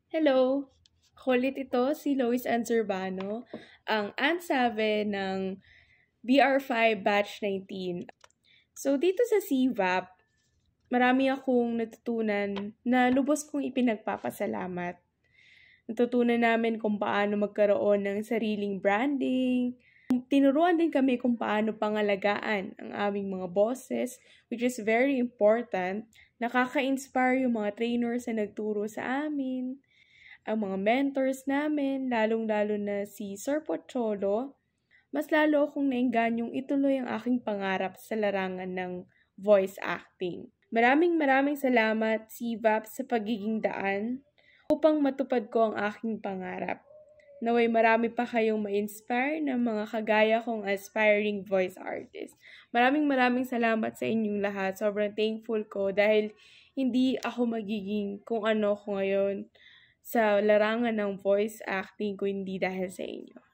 Hello! Kulit ito si Lois Anzurbano, ang ANT7 ng BR5 Batch 19. So, dito sa CVAP, marami akong natutunan na lubos kong ipinagpapasalamat. Natutunan namin kung paano magkaroon ng sariling branding. Tinuruan din kami kung paano pangalagaan ang aming mga boses, which is very important. Nakaka-inspire yung mga trainers na nagturo sa amin, ang mga mentors namin, lalong-lalo na si Sir Pocholo. Mas lalo akong naingganyong ituloy ang aking pangarap sa larangan ng voice acting. Maraming salamat, CVAP, sa pagiging daan upang matupad ko ang aking pangarap. Naway marami pa kayong ma-inspire ng mga kagaya kong aspiring voice artist. Maraming salamat sa inyong lahat. Sobrang thankful ko dahil hindi ako magiging kung ano ko ngayon sa larangan ng voice acting ko hindi dahil sa inyo.